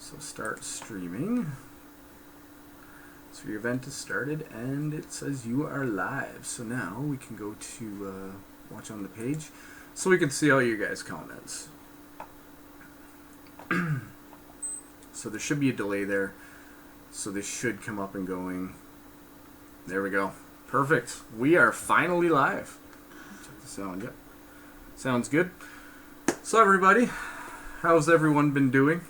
So start streaming. So your event is started and it says you are live. So now we can go to watch on the page so we can see all you guys' comments. So there should be a delay there. So this should come up and going. There we go. Perfect. We are finally live. Check the sound. Yep. Sounds good. So everybody, how's everyone been doing?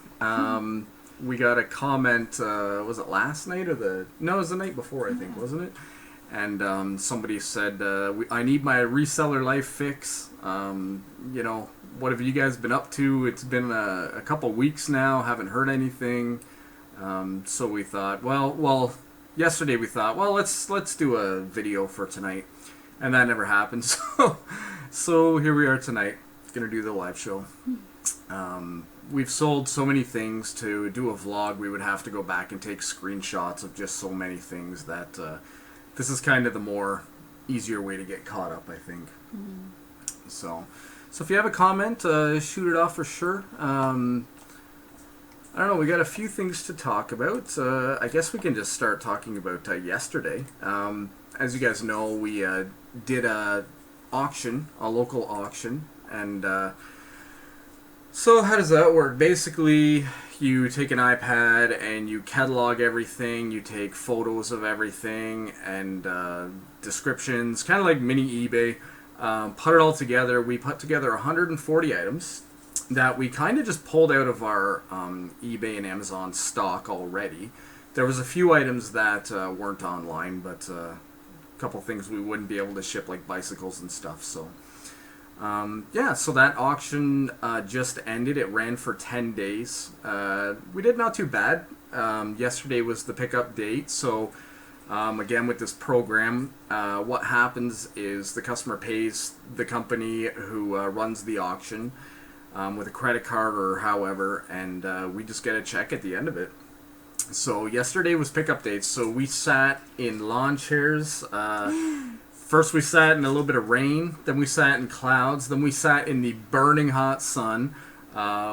We got a comment, was it last night or no, it was the night before, I think, wasn't it? And somebody said, I need my Reseller Life fix. You know, what have you guys been up to? It's been a couple weeks now, haven't heard anything. So we thought, well, yesterday we thought, well, let's do a video for tonight. And that never happened. So here we are tonight, gonna do the live show. We've sold so many things. To do a vlog, we would have to go back and take screenshots of just so many things that this is kind of the more easier way to get caught up, I think. So if you have a comment, shoot it off for sure. I don't know, we got a few things to talk about. I guess we can just start talking about yesterday. As you guys know, we did a local auction, and so how does that work? Basically, you take an iPad and you catalog everything, you take photos of everything and descriptions, kind of like mini eBay. Put it all together. We put together 140 items that we kind of just pulled out of our eBay and Amazon stock already. There was a few items that weren't online, but a couple things we wouldn't be able to ship, like bicycles and stuff. So yeah, so that auction just ended. It ran for 10 days. We did not too bad. Yesterday was the pickup date, so again with this program, what happens is the customer pays the company who runs the auction with a credit card or however, and we just get a check at the end of it. So yesterday was pickup date, so we sat in lawn chairs. First we sat in a little bit of rain, then we sat in clouds, then we sat in the burning hot sun.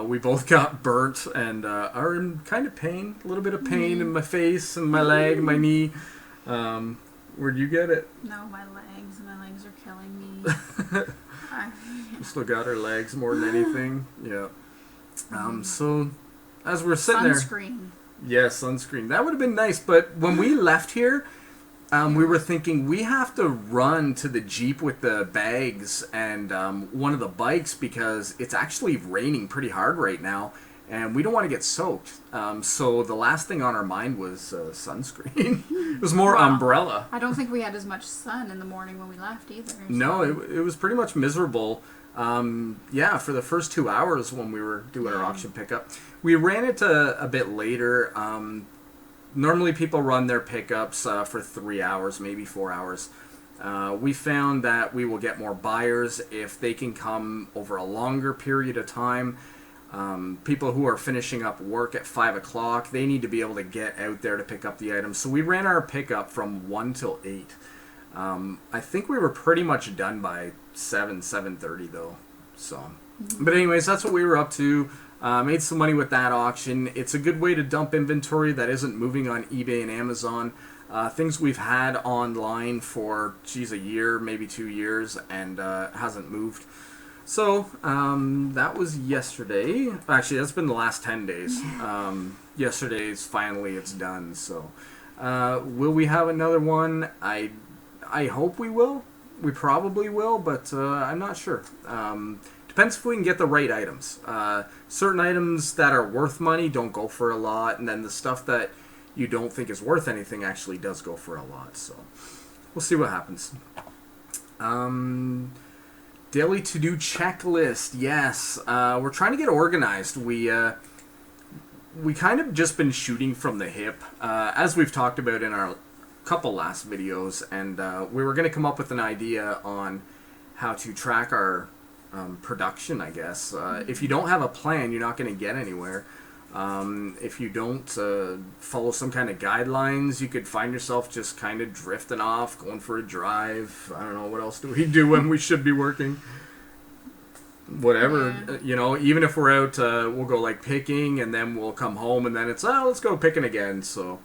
We both got burnt and are in kind of pain, a little bit of pain in my face and my leg, my knee. Where'd you get it? No, my legs are killing me. We still got our legs more than anything. Yeah. So as we're sitting sunscreen. Yeah, sunscreen. That would have been nice, but when we left here, we were thinking we have to run to the Jeep with the bags and one of the bikes because it's actually raining pretty hard right now and we don't want to get soaked. So the last thing on our mind was sunscreen. It was more umbrella. I don't think we had as much sun in the morning when we left either. So. No, it was pretty much miserable. Yeah, for the first 2 hours when we were doing our auction pickup. We ran it a bit later. Normally people run their pickups for 3 hours, maybe 4 hours. We found that we will get more buyers if they can come over a longer period of time. People who are finishing up work at 5 o'clock, they need to be able to get out there to pick up the items. So we ran our pickup from 1 till 8. I think we were pretty much done by 7:30 though. So, but anyways, that's what we were up to. Made some money with that auction. It's a good way to dump inventory that isn't moving on eBay and Amazon. Things we've had online for, a year, maybe 2 years, and hasn't moved. So, that was yesterday. Actually, that's been the last 10 days. Yesterday's finally it's done. So, will we have another one? I hope we will. We probably will, but I'm not sure. Depends if we can get the right items. Certain items that are worth money don't go for a lot, and then the stuff that you don't think is worth anything actually does go for a lot. So we'll see what happens. Daily to-do checklist. Yes, we're trying to get organized. We kind of just been shooting from the hip, as we've talked about in our couple last videos, and we were going to come up with an idea on how to track our production, I guess. If you don't have a plan, you're not going to get anywhere. If you don't follow some kind of guidelines, you could find yourself just kind of drifting off, going for a drive. I don't know, what else do we do when we should be working? whatever, Yeah. you know, even if we're out, we'll go like picking and then we'll come home and then it's, let's go picking again. So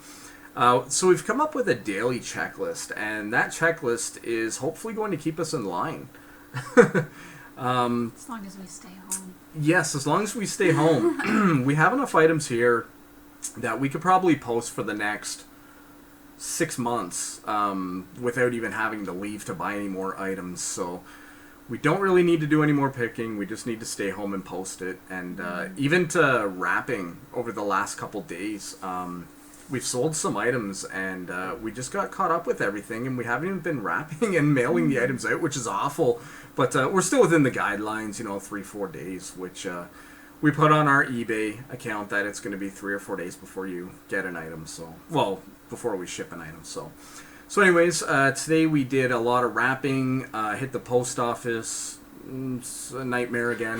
we've come up with a daily checklist, and that checklist is hopefully going to keep us in line. As long as we stay home. Yes, as long as we stay home. We have enough items here that we could probably post for the next 6 months without even having to leave to buy any more items. So we don't really need to do any more picking. We just need to stay home and post it. And even to wrapping over the last couple days, we've sold some items, and we just got caught up with everything, and we haven't even been wrapping and mailing the items out, which is awful. But we're still within the guidelines, 3-4 days, which we put on our eBay account that it's going to be 3 or 4 days before you get an item. So, well, before we ship an item. So anyways, today we did a lot of wrapping, hit the post office. It's a nightmare again.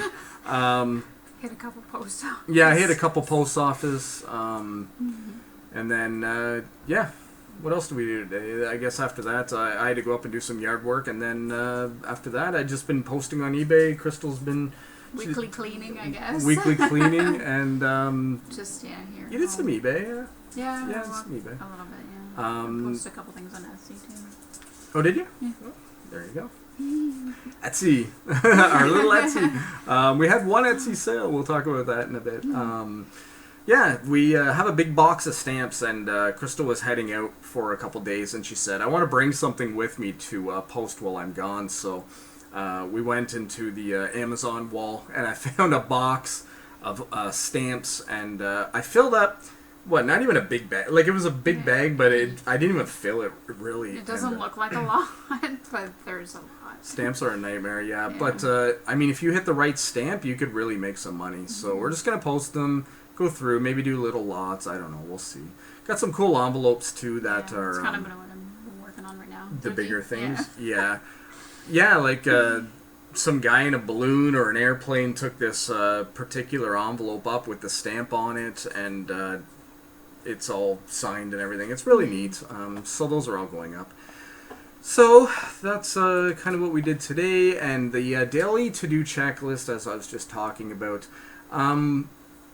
Hit a couple post office. Yeah, I hit a couple post office. And then, what else do we do today? I guess after that, I had to go up and do some yard work. And then after that, I've just been posting on eBay. Crystal's been... Weekly cleaning, I guess. Weekly cleaning, and... just, here. You did some eBay, yeah? Yeah, Yeah, some eBay. a little bit, yeah. I posted a couple things on Etsy, too. Oh, did you? Yeah. Oh, there you go. Etsy. Our little Etsy. We had one Etsy sale. We'll talk about that in a bit. We have a big box of stamps, and Crystal was heading out for a couple days, and she said, I want to bring something with me to post while I'm gone. So we went into the Amazon wall, and I found a box of stamps, and I filled up, not even a big bag. Like, it was a big bag, but I didn't even fill it, really. It doesn't look like a lot, but there's a lot. Stamps are a nightmare, yeah. But, if you hit the right stamp, you could really make some money. So we're just going to post them, go through, maybe do little lots. I don't know. We'll see. Got some cool envelopes, too, that are... That's kind of what I'm working on right now. The bigger things? Yeah. Yeah, like some guy in a balloon or an airplane took this particular envelope up with the stamp on it, and it's all signed and everything. It's really neat. So those are all going up. So that's kind of what we did today, and the daily to-do checklist, as I was just talking about,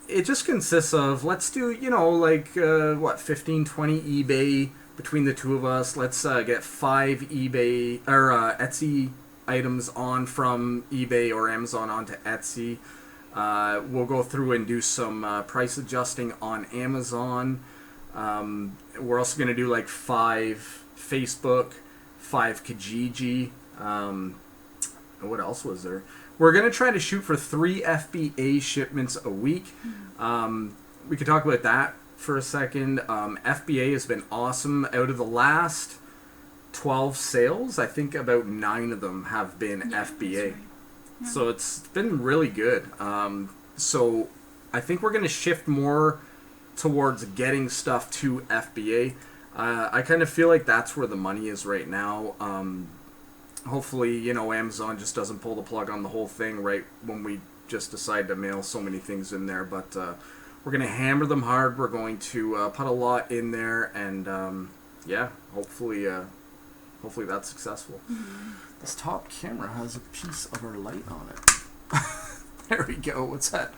it just consists of, let's do, 15, 20 eBay between the two of us. Let's get 5 eBay or Etsy items on from eBay or Amazon onto Etsy. We'll go through and do some price adjusting on Amazon. We're also going to do 5 Facebook, 5 Kijiji. What else was there? We're going to try to shoot for 3 FBA shipments a week. We could talk about that for a second. FBA has been awesome. Out of the last 12 sales, I think about 9 of them have been FBA. Right. Yeah. So it's been really good. So I think we're going to shift more towards getting stuff to FBA. I kind of feel like that's where the money is right now. Hopefully, Amazon just doesn't pull the plug on the whole thing right when we just decide to mail so many things in there. But we're going to hammer them hard. We're going to put a lot in there, and hopefully that's successful. This top camera has a piece of our light on it. There we go. What's that?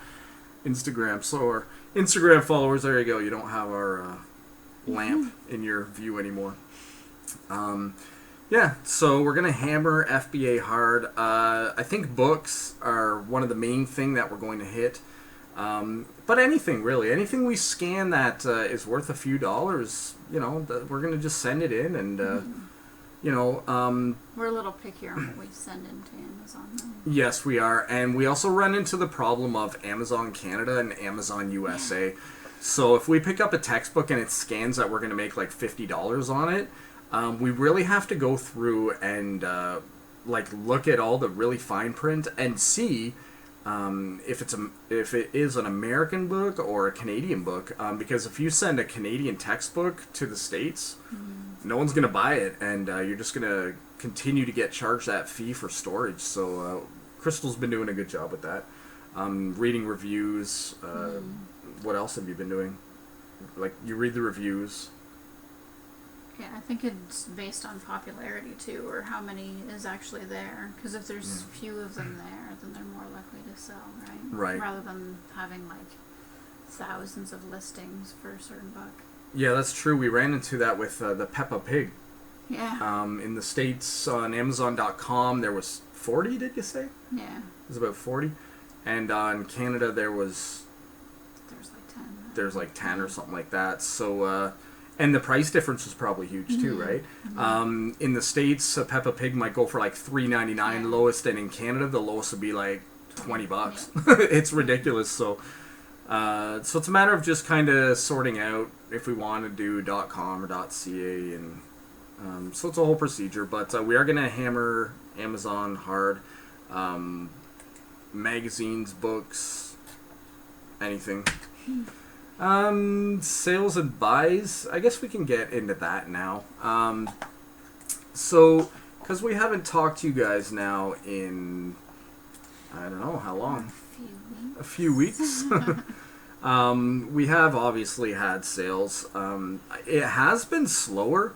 Instagram. So our Instagram followers, there you go. You don't have our lamp in your view anymore. So we're going to hammer FBA hard. I think books are one of the main thing that we're going to hit. But anything, really. Anything we scan that is worth a few dollars, we're going to just send it in and, we're a little pickier on what we send into Amazon, though. Yes, we are. And we also run into the problem of Amazon Canada and Amazon USA. So if we pick up a textbook and it scans that we're going to make $50 on it, we really have to go through and look at all the really fine print and see if it is an American book or a Canadian book. Because if you send a Canadian textbook to the States, no one's going to buy it, and you're just going to continue to get charged that fee for storage. So Crystal's been doing a good job with that. Reading reviews. What else have you been doing? You read the reviews. Yeah, I think it's based on popularity too, or how many is actually there. Because if there's few of them there, then they're more likely to sell, right? Right. Rather than having like thousands of listings for a certain book. Yeah, that's true. We ran into that with the Peppa Pig. Yeah. In the States on Amazon.com, there was 40, did you say? Yeah. It was about 40. And in Canada, there's like 10. There's like 10 or something like that. So, and the price difference was probably huge too, right? In the States, a Peppa Pig might go for like $3.99 lowest, and in Canada, the lowest would be like $20. Yeah. It's ridiculous. So it's a matter of just kind of sorting out if we want to do .com or .ca, and so it's a whole procedure. But we are going to hammer Amazon hard. Magazines, books, anything. Sales and buys. I guess we can get into that now. So, because we haven't talked to you guys now in, I don't know how long. A few weeks. We have obviously had sales. It has been slower.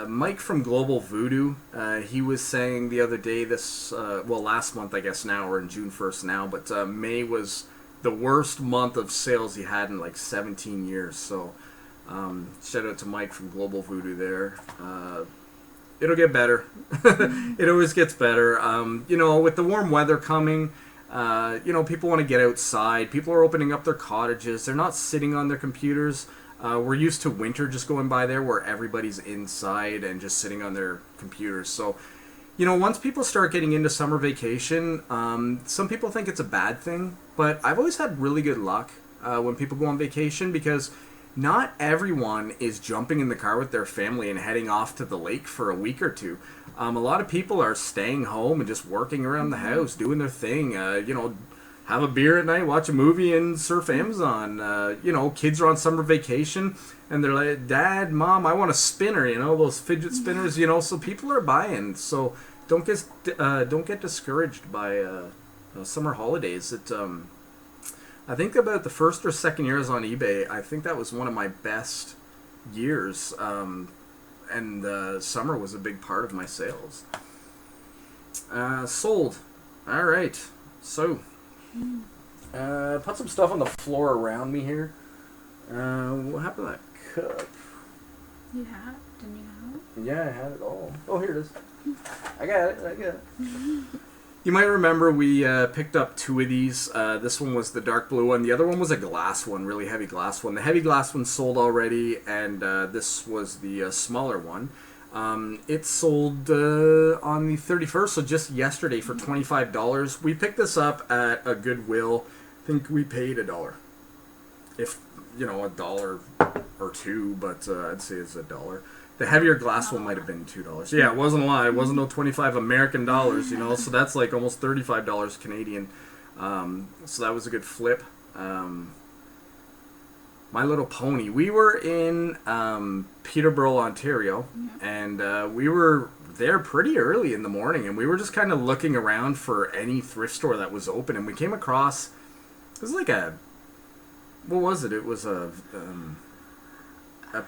Mike from Global Voodoo, he was saying the other day, last month I guess now, or in June 1st now, but May was the worst month of sales he had in like 17 years. So shout out to Mike from Global Voodoo there. It'll get better. It always gets better. With the warm weather coming, people want to get outside. People are opening up their cottages. They're not sitting on their computers. We're used to winter just going by there where everybody's inside and just sitting on their computers. So, once people start getting into summer vacation, some people think it's a bad thing, but I've always had really good luck when people go on vacation, because not everyone is jumping in the car with their family and heading off to the lake for a week or two. A lot of people are staying home and just working around the house, doing their thing, have a beer at night, watch a movie, and surf Amazon. Kids are on summer vacation, and they're like, Dad, Mom, I want a spinner, those fidget spinners, so people are buying. So don't get discouraged by summer holidays. I think about the first or second years on eBay, I think that was one of my best years, and summer was a big part of my sales. Sold. All right. So... put some stuff on the floor around me here. What happened to that cup? You had it? Didn't you have it? Yeah, I had it all. Oh, here it is. I got it. You might remember we picked up two of these. This one was the dark blue one. The other one was a glass one, really heavy glass one. The heavy glass one sold already, and this was the smaller one. It sold on the 31st, so just yesterday, for $25. We picked this up at a Goodwill. I think we paid $1. If, $1 or $2, but I'd say it's $1. The heavier glass one might have been $2. Yeah, it wasn't a lot. It wasn't no 25 American dollars, so that's like almost $35 Canadian. So that was a good flip. My Little Pony. We were in Peterborough, Ontario, and we were there pretty early in the morning, and we were just kind of looking around for any thrift store that was open, and we came across, it was like what was it? It was a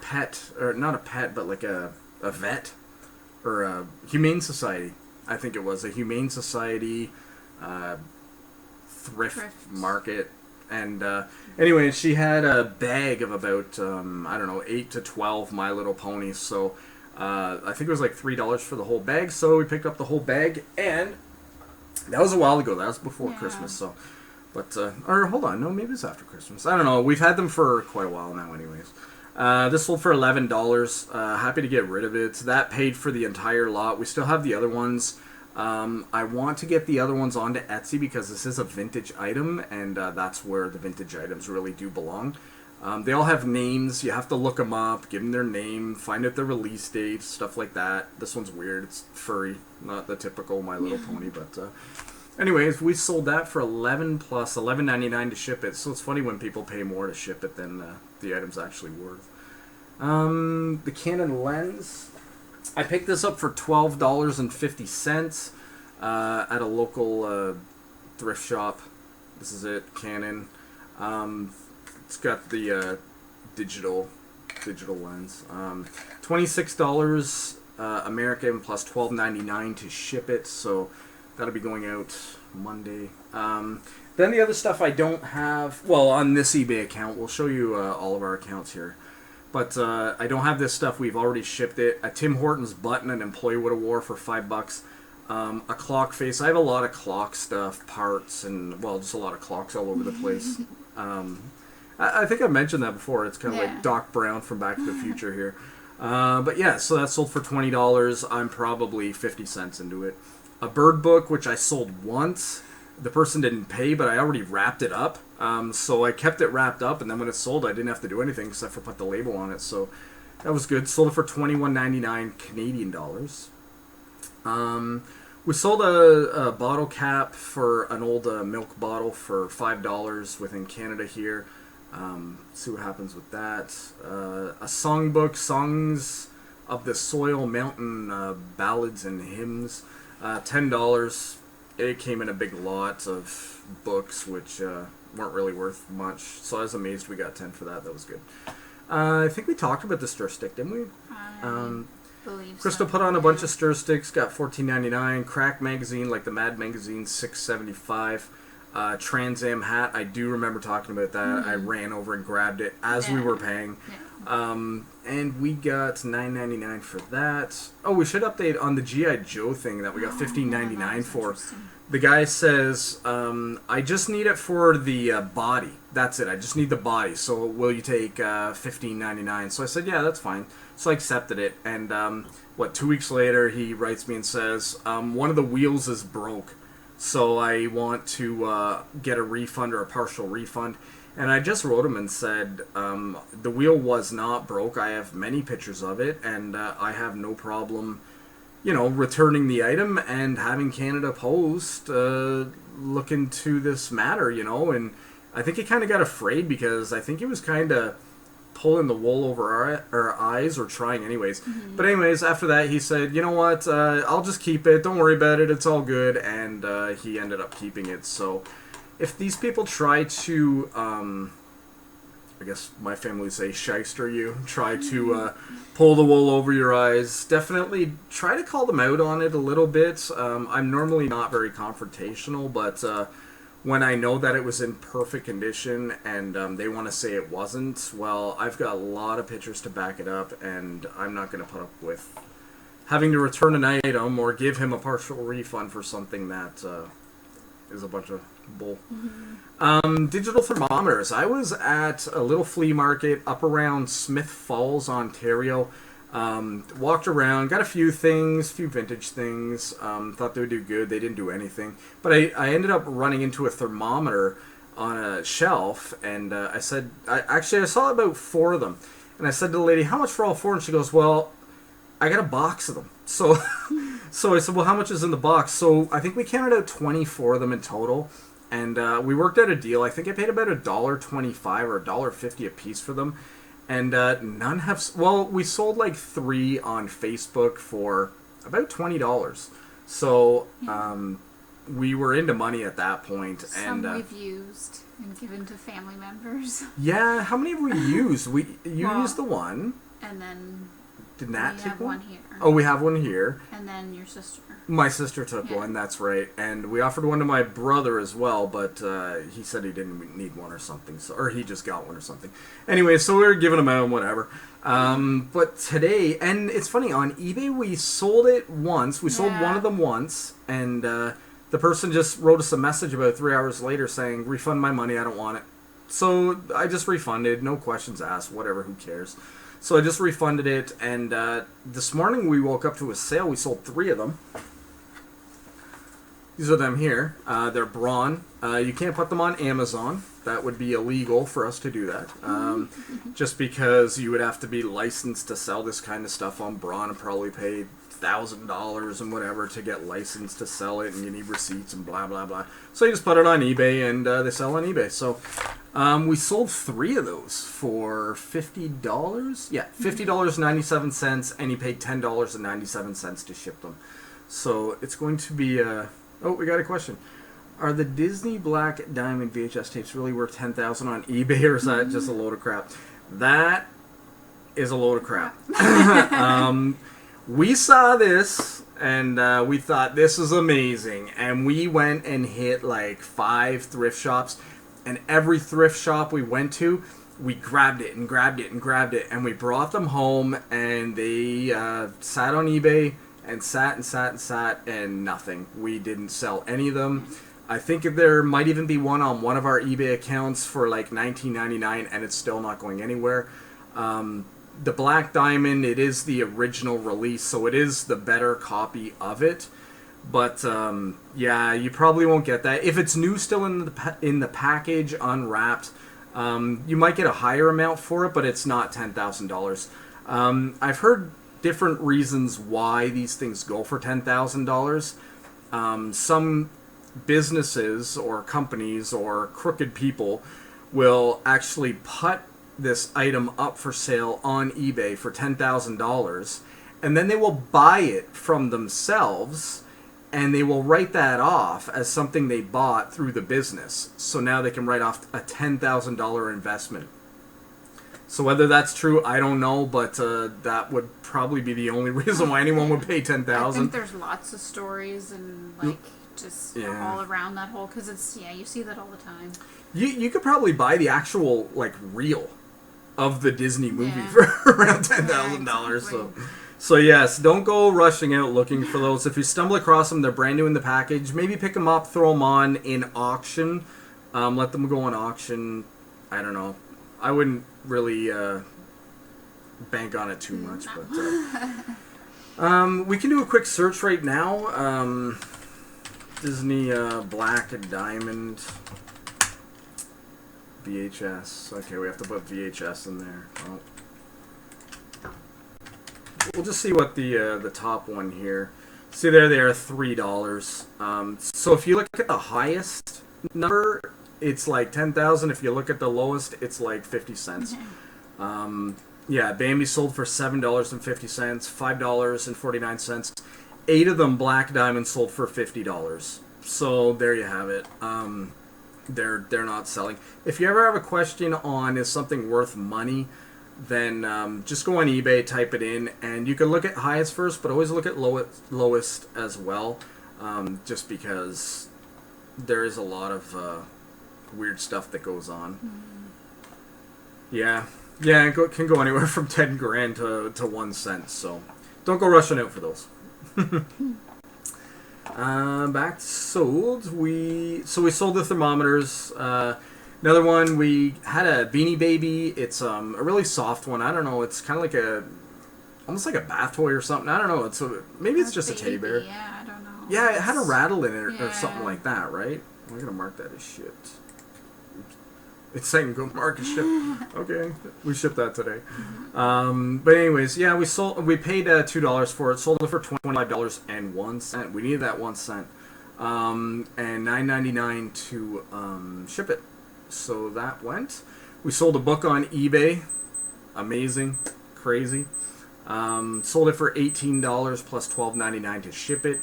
pet, or not a pet, but like a vet, or a Humane Society. I think it was a Humane Society thrift market. And anyway, she had a bag of about, 8 to 12 My Little Ponies. So I think it was like $3 for the whole bag. So we picked up the whole bag, and that was a while ago. That was before Christmas. So, or hold on, no, maybe it's after Christmas. I don't know. We've had them for quite a while now, anyways. This sold for $11. Happy to get rid of it. That paid for the entire lot. We still have the other ones. I want to get the other ones onto Etsy because this is a vintage item, and that's where the vintage items really do belong. They all have names. You have to look them up, give them their name, find out their release date, stuff like that. This one's weird. It's furry, not the typical My Little Pony. But anyways, we sold that for $11 plus $11.99 to ship it. So it's funny when people pay more to ship it than the item's actually worth. The Canon lens. I picked this up for $12.50 at a local thrift shop. This is it, Canon. It's got the digital digital lens. $26 American plus $12.99 to ship it. So that'll be going out Monday. Then the other stuff I don't have, well, on this eBay account, we'll show you all of our accounts here. But I don't have this stuff. We've already shipped it. A Tim Hortons button an employee would have wore for $5. A clock face. I have a lot of clock stuff, parts, and, well, just a lot of clocks all over the place. I think I mentioned that before. It's kind of like Doc Brown from Back to the Future here. But yeah, so that sold for $20. I'm probably 50 cents into it. A bird book, which I sold once. The person didn't pay, but I already wrapped it up. So I kept it wrapped up, and then when it sold, I didn't have to do anything except for put the label on it. So that was good. Sold it for $21.99 Canadian dollars. We sold a bottle cap for an old milk bottle for $5 within Canada here. See what happens with that. A songbook, Songs of the Soil Mountain Ballads and Hymns, $10. It came in a big lot of books, which weren't really worth much. So I was amazed we got 10 for that. That was good. I think we talked about the stir stick, didn't we? Crystal put on a bunch of stir sticks, got $14.99. Crack magazine, like the Mad magazine, $6.75. Trans Am hat, I do remember talking about that. I ran over and grabbed it as we were paying. And we got $9.99 for that. Oh, we should update on the G.I. Joe thing that we got $15.99 for. The guy says, I just need it for the body. That's it. I just need the body. So will you take $15.99? So I said, yeah, that's fine. So I accepted it. And 2 weeks later, he writes me and says, one of the wheels is broke. So I want to get a refund or a partial refund. And I just wrote him and said, the wheel was not broke. I have many pictures of it, and I have no problem, returning the item and having Canada Post look into this matter, And I think he kind of got afraid because I think he was kind of pulling the wool over our eyes, or trying anyways. But anyways, after that, he said, you know what, I'll just keep it. Don't worry about it. It's all good. And he ended up keeping it. So if these people try to, I guess my family would say shyster you, try to pull the wool over your eyes, definitely try to call them out on it a little bit. I'm normally not very confrontational, but when I know that it was in perfect condition and they want to say it wasn't, well, I've got a lot of pictures to back it up, and I'm not going to put up with having to return an item or give him a partial refund for something that is a bunch of bull. Digital thermometers. I was at a little flea market up around Smith Falls, Ontario. Walked around, got a few things, few vintage things. Thought they would do good. They didn't do anything. But I ended up running into a thermometer on a shelf, and I said, I saw about 4 of them. And I said to the lady, how much for all 4? And she goes, well, I got a box of them. So I said, well, how much is in the box? So I think we counted out 24 of them in total. And we worked out a deal. I think I paid about $1.25 or $1.50 a piece for them. And none have... Well, we sold like 3 on Facebook for about $20. So we were into money at that point. Some we've used and given to family members. Yeah, how many have we used? You used the one. And then... Did Nat take one? We have one here. Oh, we have one here. And then your sister. My sister took one, that's right. And we offered one to my brother as well, but he said he didn't need one or something. Or he just got one or something. Anyway, so we were giving them out and whatever. But today, and it's funny, on eBay we sold it once. We sold one of them once, and the person just wrote us a message about 3 hours later saying, refund my money, I don't want it. So I just refunded, no questions asked, whatever, who cares. So I just refunded it, and this morning we woke up to a sale. We sold 3 of them. These are them here. They're Braun. You can't put them on Amazon. That would be illegal for us to do that. Just because you would have to be licensed to sell this kind of stuff on Braun and probably pay $1,000 and whatever to get licensed to sell it, and you need receipts and blah, blah, blah. So you just put it on eBay, and they sell on eBay. So we sold 3 of those for $50. Yeah, $50.97, and you paid $10.97 to ship them. So it's going to be... Oh, we got a question. Are the Disney Black Diamond VHS tapes really worth $10,000 on eBay, or is that just a load of crap? That is a load of crap. We saw this, and we thought, this is amazing. And we went and hit like 5 thrift shops. And every thrift shop we went to, we grabbed it and grabbed it and grabbed it. And we brought them home, and they sat on eBay and sat and sat and sat, and nothing. We didn't sell any of them. I think there might even be one on one of our eBay accounts for like $19.99, and it's still not going anywhere. The Black Diamond, it is the original release, so it is the better copy of it. But yeah, you probably won't get that. If it's new, still in the package, unwrapped, you might get a higher amount for it, but it's not $10,000. I've heard different reasons why these things go for $10,000. Some businesses or companies or crooked people will actually put this item up for sale on eBay for $10,000, and then they will buy it from themselves, and they will write that off as something they bought through the business. So now they can write off a $10,000 investment. So whether that's true, I don't know, but that would probably be the only reason why anyone would pay $10,000. I think there's lots of stories and like just all around that whole, because it's you see that all the time. You could probably buy the actual like reel of the Disney movie for around $10,000. So yes, don't go rushing out looking for those. If you stumble across them, they're brand new in the package. Maybe pick them up, throw them on in auction. Let them go on auction. I don't know. I wouldn't really bank on it too much, but we can do a quick search right now. Disney Black Diamond VHS. Okay, we have to put VHS in there. Oh. We'll just see what the top one here. See there, they are $3. So if you look at the highest number, it's like 10,000. If you look at the lowest, it's like 50 cents. Yeah, Bambi sold for $7.50, $5.49. 8 of them, Black Diamond, sold for $50. So there you have it. They're not selling. If you ever have a question on is something worth money, then just go on eBay, type it in, and you can look at highest first, but always look at lowest as well, just because there is a lot of weird stuff that goes on. Yeah, it can go anywhere from 10 grand to 1 cent, so don't go rushing out for those. Back to sold. We sold the thermometers. Another one, we had a Beanie Baby. It's a really soft one. I don't know. It's kind of like almost like a bath toy or something. I don't know. Maybe it's just a teddy bear. Yeah, I don't know. Yeah, it had a rattle in it or something like that, right? We're gonna mark that as shit. It's saying go mark as ship. Okay, we shipped that today. But anyways, yeah, we paid $2 for it. Sold it for $25.01. We needed that 1 cent, and $9.99 to ship it. So that went. We sold a book on eBay. Amazing, crazy. Sold it for $18 plus $12.99 to ship it.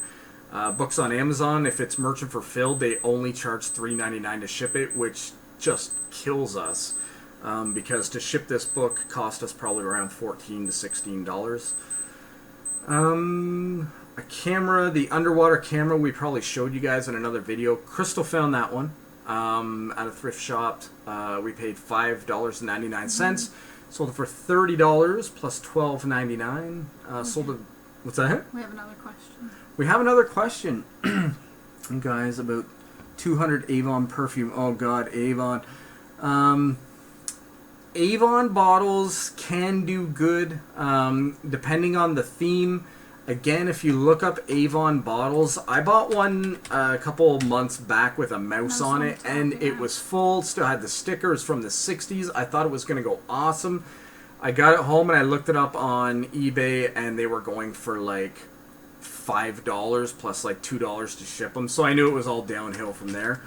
Books on Amazon, if it's merchant fulfilled, they only charge $3.99 to ship it, which just kills us, because to ship this book cost us probably around $14 to $16. A camera, the underwater camera, we probably showed you guys in another video. Crystal found that one at a thrift shop. We paid $5.99. Sold it for $30 plus $12.99. Sold it. What's that? We have another question. We have another question, guys, about 200 Avon perfume. Oh God, Avon. Avon bottles can do good, depending on the theme. Again, if you look up Avon bottles, I bought one a couple months back with a mouse on it, and it was full, still had the stickers from the 60s. I thought it was going to go awesome. I got it home and I looked it up on eBay, and they were going for like $5 plus like $2 to ship them, so I knew it was all downhill from there.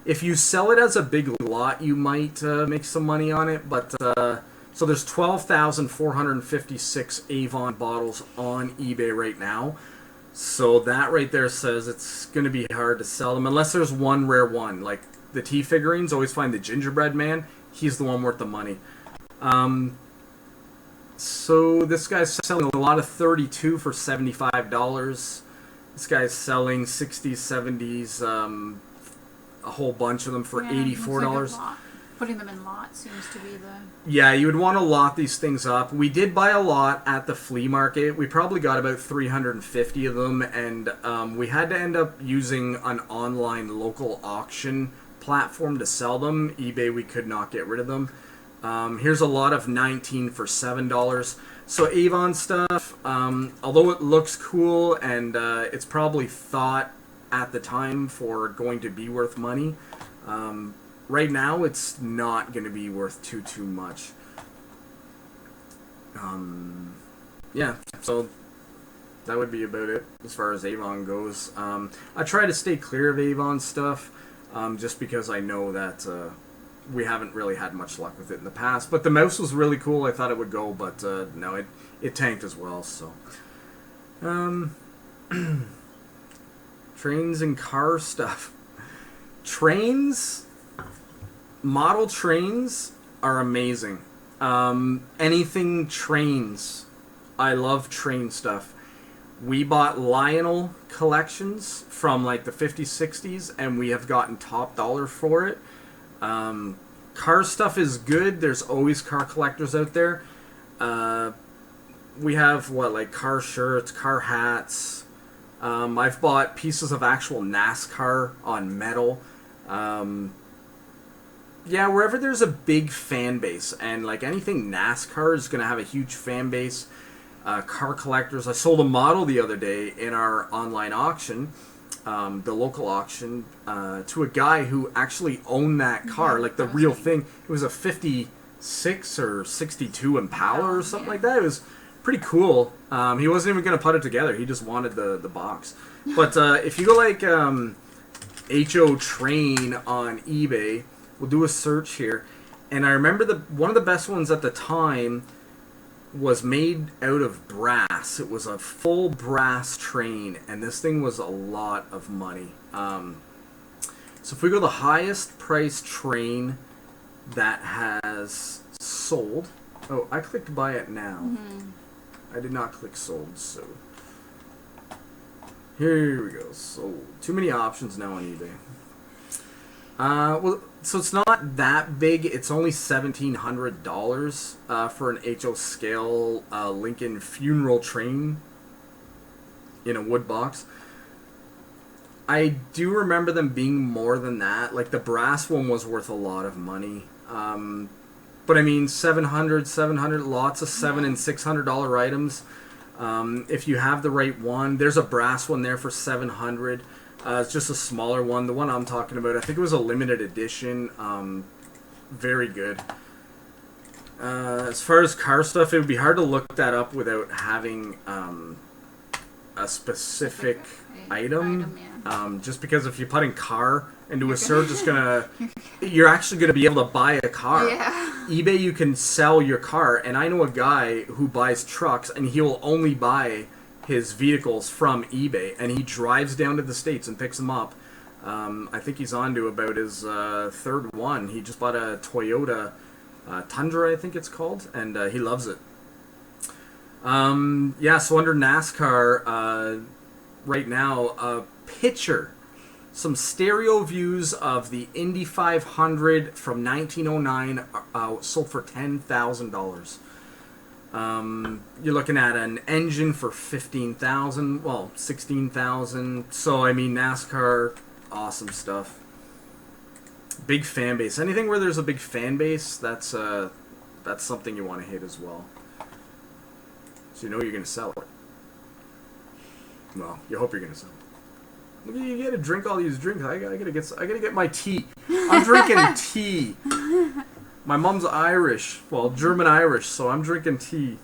If you sell it as a big lot, you might make some money on it, but so there's 12,456 Avon bottles on eBay right now. So that right there says it's going to be hard to sell them unless there's one rare one. Like the tea figurines, always find the gingerbread man. He's the one worth the money. So this guy's selling a lot of 32 for $75. This guy's selling 60s, 70s, a whole bunch of them for $84. Like putting them in lots seems to be the... Yeah, you would want to lot these things up. We did buy a lot at the flea market. We probably got about 350 of them, and we had to end up using an online local auction platform to sell them. eBay, we could not get rid of them. Here's a lot of 19 for $7. So Avon stuff, although it looks cool and it's probably thought at the time for going to be worth money, right now it's not going to be worth too much. Yeah, so that would be about it as far as Avon goes. I try to stay clear of Avon stuff just because I know that we haven't really had much luck with it in the past. But the mouse was really cool. I thought it would go, but no, it tanked as well. So, trains and car stuff. Trains, model trains are amazing. Anything trains. I love train stuff. We bought Lionel collections from like the 50s, 60s, and we have gotten top dollar for it. Car stuff is good. There's always car collectors out there. We have like car shirts, car hats. I've bought pieces of actual NASCAR on metal. Yeah, wherever there's a big fan base, and like anything NASCAR is going to have a huge fan base. Car collectors. I sold a model the other day in our online auction, the local auction, to a guy who actually owned that car, like the real thing. It was a 56 or 62 Impala or something like that. It was pretty cool. He wasn't even going to put it together. He just wanted the box. But if you go like HO Train on eBay, we'll do a search here. And I remember one of the best ones at the time was made out of brass. It was a full brass train, and this thing was a lot of money. So if we go the highest price train that has sold... Oh, I clicked buy it now. Mm-hmm. I did not click sold, so... Here we go, sold. Too many options now on eBay. Well, so it's not that big. It's only $1,700 for an HO scale Lincoln funeral train in a wood box. I do remember them being more than that. Like the brass one was worth a lot of money. But I mean, 700, lots of $700 and $600 items. If you have the right one, there's a brass one there for $700. It's just a smaller one. The one I'm talking about, I think it was a limited edition. Very good. As far as car stuff, it would be hard to look that up without having a specific item. Just because if you put in car into a search, you're actually gonna be able to buy a car. Yeah. eBay, you can sell your car, and I know a guy who buys trucks, and he'll only buy his vehicles from eBay, and he drives down to the States and picks them up. I think he's on to about his third one. He just bought a Toyota Tundra, I think it's called, and he loves it. Yeah, so under NASCAR, right now, a picture, some stereo views of the Indy 500 from 1909 sold for $10,000. You're looking at an engine for $15,000, well, $16,000. So I mean, NASCAR, awesome stuff. Big fan base. Anything where there's a big fan base, that's something you want to hit as well. So you know you're gonna sell it. Well, you hope you're gonna sell it. Look at you gotta drink all these drinks. I gotta get my tea. I'm drinking tea. My mom's Irish, well, German-Irish, so I'm drinking tea.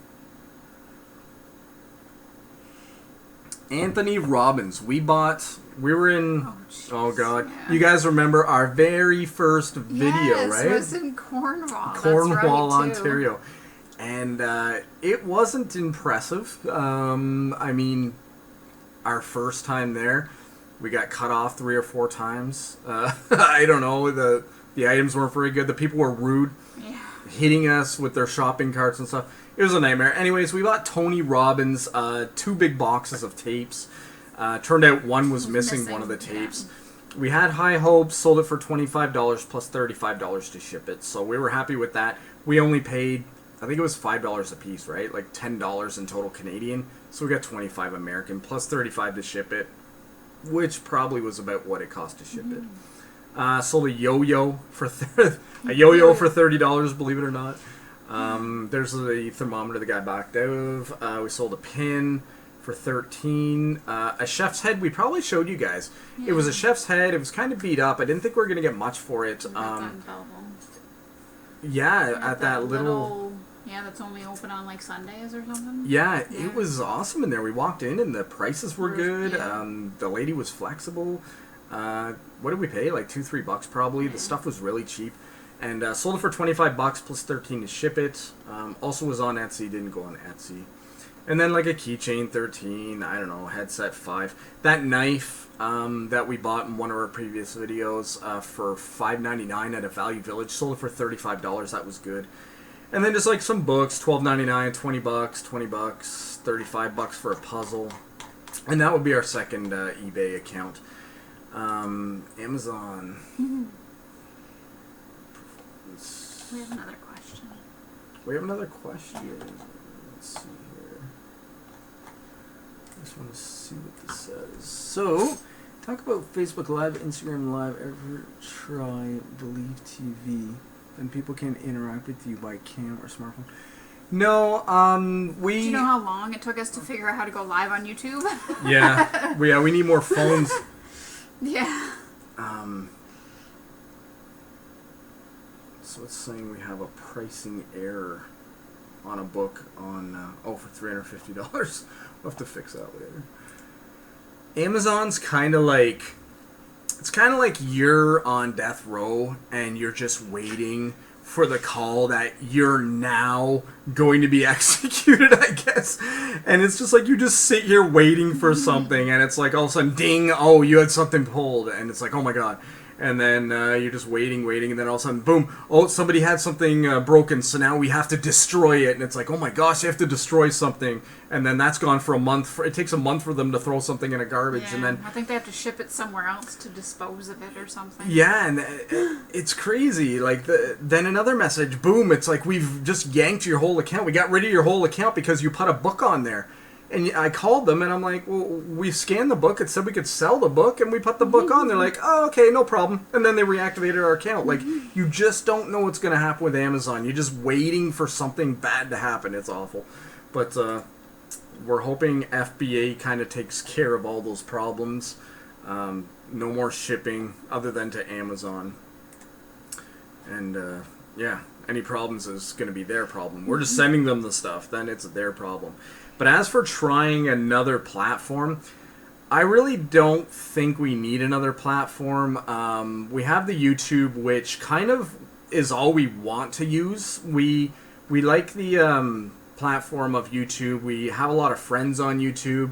Anthony Robbins. We were in, oh God. Yeah. You guys remember our very first video, right? Yes, it was in Cornwall. Cornwall, that's right, Ontario. And it wasn't impressive. I mean, our first time there, we got cut off 3 or 4 times. I don't know, the items weren't very good. The people were rude. Yeah. hitting us with their shopping carts and stuff. It was a nightmare. Anyways, we bought Tony Robbins 2 big boxes of tapes. Turned out one was missing one of the tapes. Yeah. We had high hopes, sold it for $25 plus $35 to ship it. So we were happy with that. We only paid, I think it was $5 a piece, right? Like $10 in total Canadian. So we got $25 American plus $35 to ship it, which probably was about what it cost to ship it. Sold a yo-yo for for $30, believe it or not. There's the thermometer the guy backed out of. We sold a pin for $13. A chef's head we probably showed you guys. Yeah. It was a chef's head. It was kind of beat up. I didn't think we were going to get much for it. Yeah, at that little... Yeah, that's only open on like Sundays or something. Yeah, it was awesome in there. We walked in and the prices were good. Yeah. The lady was flexible. What did we pay? Like $2-3 probably. Yeah. The stuff was really cheap. And sold it for $25 plus $13 to ship it. Also was on Etsy, didn't go on Etsy. And then like a keychain, $13, I don't know, headset, $5. That knife that we bought in one of our previous videos for $5.99 at a Value Village, sold it for $35. That was good. And then just like some books, $12.99, $20, $20, $35 for a puzzle. And that would be our second eBay account. Amazon. We have another question. We have another question. Let's see here. I just want to see what this says. So, talk about Facebook Live, Instagram Live. Ever try Believe TV? Then people can interact with you by cam or smartphone. No, we... Do you know how long it took us to figure out how to go live on YouTube? Yeah, we need more phones. Yeah. So it's saying we have a pricing error on a book on for $350. We'll have to fix that later. Amazon's kind of like, it's kind of like you're on death row and you're just waiting for the call that you're now going to be executed, I guess. And it's just like you just sit here waiting for something and it's like all of a sudden, ding, oh, you had something pulled. And it's like, oh my God. And then you're just waiting, and then all of a sudden, boom, oh, somebody had something broken, so now we have to destroy it. And it's like, oh my gosh, you have to destroy something. And then that's gone for a month. It takes a month for them to throw something in a garbage. Yeah, and then I think they have to ship it somewhere else to dispose of it or something. Yeah, and it's crazy. Like, then another message, boom, it's like we've just yanked your whole account. We got rid of your whole account because you put a book on there. And I called them, and I'm like, well, we scanned the book. It said we could sell the book, and we put the book on. They're like, oh, okay, no problem. And then they reactivated our account. Like, you just don't know what's going to happen with Amazon. You're just waiting for something bad to happen. It's awful. But we're hoping FBA kind of takes care of all those problems. No more shipping other than to Amazon. And, yeah, any problems is going to be their problem. We're just sending them the stuff. Then it's their problem. But as for trying another platform, I really don't think we need another platform. We have the YouTube, which kind of is all we want to use. We like the platform of YouTube. We have a lot of friends on YouTube.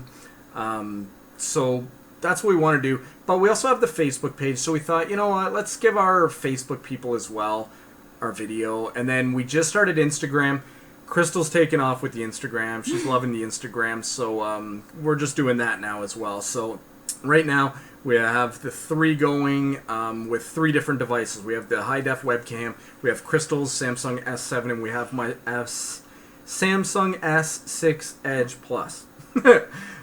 So that's what we want to do. But we also have the Facebook page. So we thought, you know what, let's give our Facebook people as well our video. And then we just started Instagram. Crystal's taken off with the Instagram. She's loving the Instagram, so we're just doing that now as well. So right now we have the 3 going with 3 different devices. We have the high-def webcam, we have Crystal's Samsung S7, and we have my Samsung S6 Edge Plus.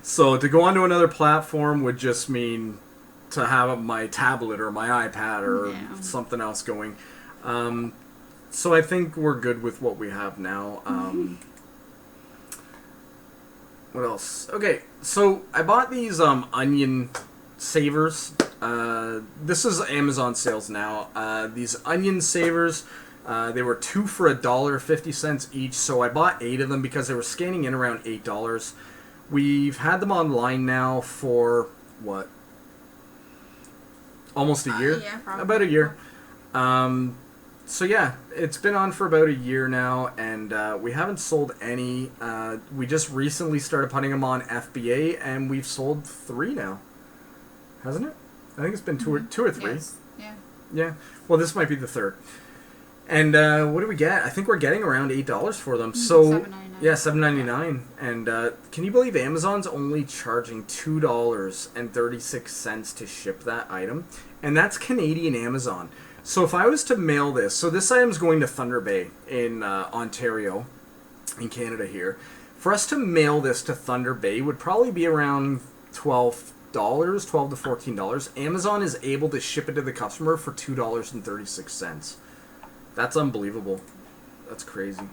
So to go onto another platform would just mean to have my tablet or my iPad or something else going. So I think we're good with what we have now. What else? Okay, so I bought these onion savers. This is Amazon sales now. These onion savers, they were 2 for $1.50 each. So I bought 8 of them because they were scanning in around $8. We've had them online now for what? Almost a year? Yeah, probably. About a year. So yeah, it's been on for about a year now, and we haven't sold any. We just recently started putting them on FBA, and we've sold 3 now, hasn't it? I think it's been two or three. Yes. Yeah. Yeah. Well, this might be the 3rd. And what do we get? I think we're getting around $8 for them. So $7.99. yeah, $7.99. And can you believe Amazon's only charging $2.36 to ship that item? And that's Canadian Amazon. So if I was to mail this, so this item's going to Thunder Bay in Ontario, in Canada here. For us to mail this to Thunder Bay would probably be around $12 to $14. Amazon is able to ship it to the customer for $2.36. That's unbelievable. That's crazy.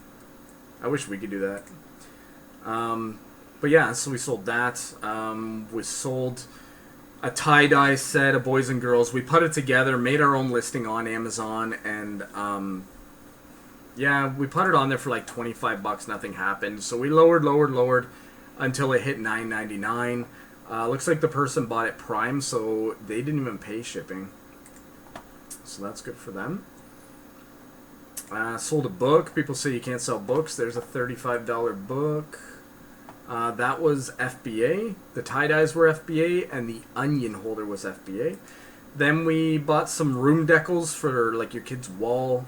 I wish we could do that. But yeah, so we sold that. We sold a tie-dye set of boys and girls. We put it together, made our own listing on Amazon, and yeah, we put it on there for like $25. Nothing happened. So we lowered until it hit $9.99. Looks like the person bought it Prime, so they didn't even pay shipping. So that's good for them. Sold a book. People say you can't sell books. There's a $35 book. That was FBA. The tie-dyes were FBA, and the onion holder was FBA. Then we bought some room decals for like your kid's wall.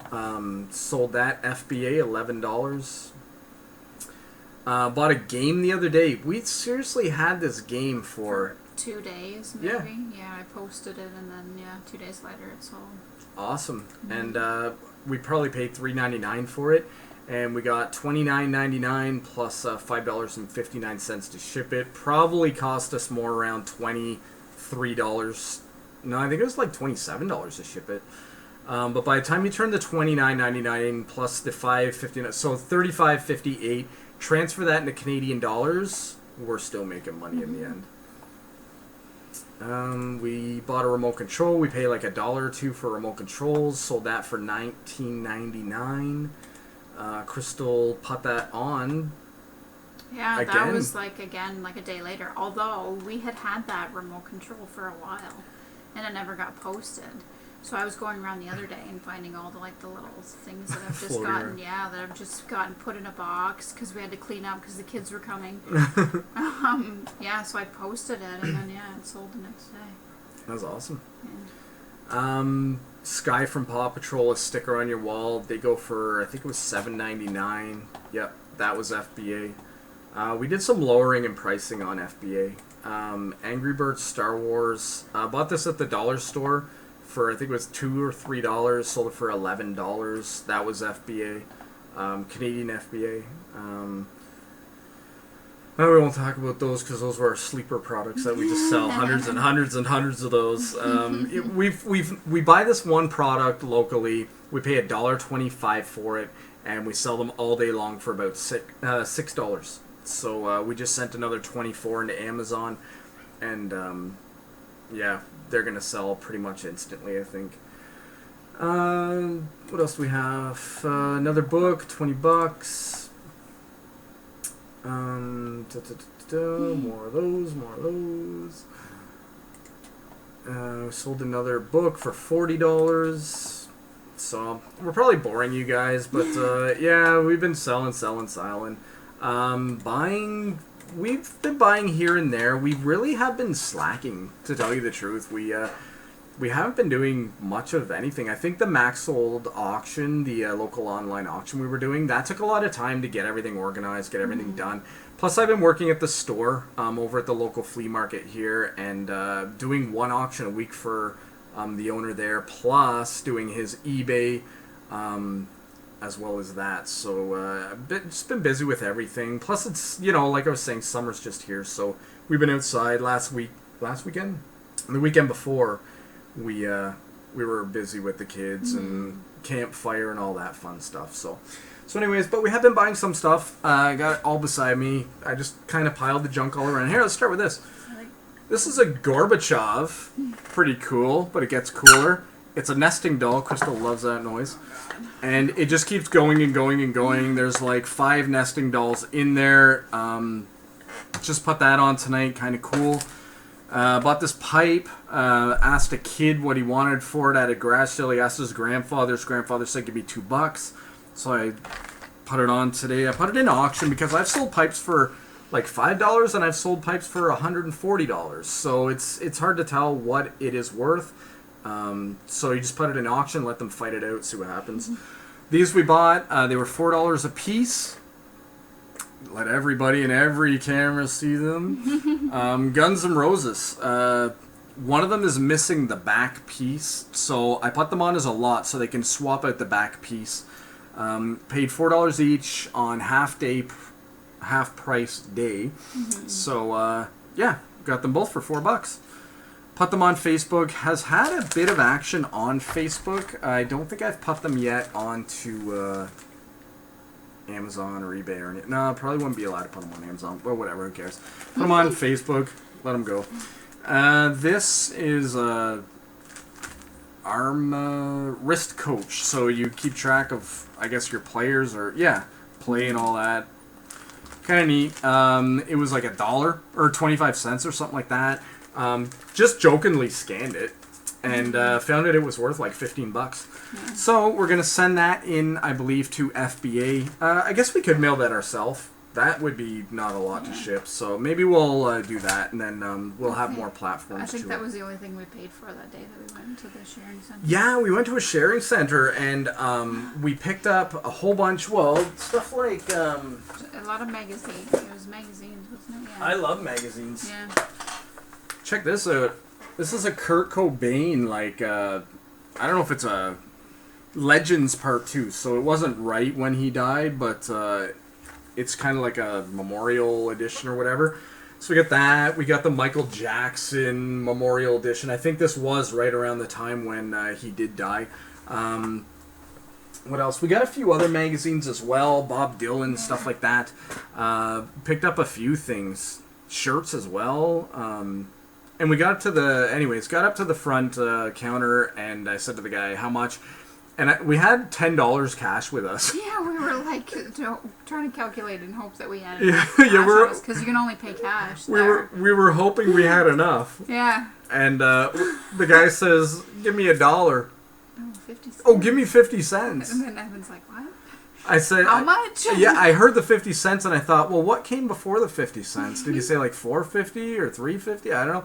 Sold that FBA, $11. Bought a game the other day. We seriously had this game for 2 days, maybe. Yeah, I posted it, and then 2 days later it sold. Awesome. And we probably paid $3.99 for it, and we got $29.99 plus $5.59 to ship it. Probably cost us more, around $23. No, I think it was like $27 to ship it. But by the time you turn the $29.99 plus the $5.59, so $35.58, transfer that into Canadian dollars, we're still making money in the end. We bought a remote control. We paid like $1 or $2 for remote controls. Sold that for $19.99. Crystal put that on. Yeah, again. That was like a day later. Although we had that remote control for a while, and it never got posted. So I was going around the other day and finding all the little things that I've just gotten. Yeah, that I've just gotten put in a box because we had to clean up because the kids were coming. Yeah, so I posted it, and then it sold the next day. That was awesome. Yeah. Sky from Paw Patrol, a sticker on your wall. They go for, I think it was $7.99. Yep, that was FBA. We did some lowering in pricing on FBA. Angry Birds Star Wars. Bought this at the dollar store for, I think it was $2 or $3. Sold it for $11. That was FBA. Canadian FBA. We won't talk about those because those were our sleeper products that we just sell hundreds and hundreds and hundreds of those. We buy this one product locally. We pay $1.25 for it, and we sell them all day long for about $6. So we just sent another 24 into Amazon, and yeah, they're gonna sell pretty much instantly, I think. What else do we have? Another book, $20. More of those. Sold another book for $40. So we're probably boring you guys, but yeah, we've been selling. We've been buying here and there. We really have been slacking, to tell you the truth. We haven't been doing much of anything. I think the Max Sold auction, the local online auction we were doing, that took a lot of time to get everything organized, get everything done. Plus, I've been working at the store over at the local flea market here, and doing one auction a week for the owner there, plus doing his eBay as well as that. So just been busy with everything. Plus, it's, like I was saying, summer's just here, so we've been outside last weekend, and the weekend before. We were busy with the kids and campfire and all that fun stuff. So anyways, but we have been buying some stuff. I got it all beside me. I just kind of piled the junk all around. Here, let's start with this. This is a Gorbachev. Pretty cool, but it gets cooler. It's a nesting doll. Crystal loves that noise. And it just keeps going and going and going. There's like 5 nesting dolls in there. Just put that on tonight. Kind of cool. Bought this pipe, asked a kid what he wanted for it at a garage sale. He asked his grandfather. His grandfather said give me $2. So I put it on today. I put it in auction because I've sold pipes for like $5 and I've sold pipes for $140. So it's hard to tell what it is worth. So you just put it in auction, let them fight it out, see what happens. These we bought. They were $4 a piece. Let everybody in every camera see them. Guns N' Roses. One of them is missing the back piece, so I put them on as a lot so they can swap out the back piece. Paid $4 each on half price day. So yeah, got them both for $4. Put them on Facebook. Has had a bit of action on Facebook. I don't think I've put them yet onto Amazon or eBay or anything. No, I probably wouldn't be allowed to put them on Amazon. Well, whatever, who cares. Put them on Facebook. Let them go. This is a arm wrist coach, so you keep track of, I guess, your players or play and all that. Kind of neat. It was like $1 or 25 cents or something like that. Just jokingly scanned it and found it was worth like $15. Yeah. So we're gonna send that in, I believe, to FBA. I guess we could mail that ourselves. That would be not a lot to ship, so maybe we'll do that, and then we'll have more platforms. I think that was the only thing we paid for that day that we went to the sharing center. Yeah, we went to a sharing center, and we picked up a whole bunch, stuff like... a lot of magazines. It was magazines, wasn't it? Yeah. I love magazines. Yeah. Check this out. This is a Kurt Cobain, I don't know if it's a Legends Part 2, so it wasn't right when he died, but... it's kind of like a memorial edition or whatever. So we got that. We got the Michael Jackson memorial edition. I think this was right around the time when he did die. What else? We got a few other magazines as well. Bob Dylan, stuff like that. Picked up a few things. Shirts as well. And we got up to the front counter, and I said to the guy, how much? And we had $10 cash with us. Yeah, we were like trying to calculate in hopes that we had enough because you can only pay cash. We were hoping we had enough. Yeah. And the guy says, "Give me $1." Oh, 50 cents. Oh, give me 50 cents. And then Evan's like, "What?" I said, "How much?" Yeah, I heard the 50 cents, and I thought, well, what came before the 50 cents? Did you say like $4.50 or $3.50? I don't know.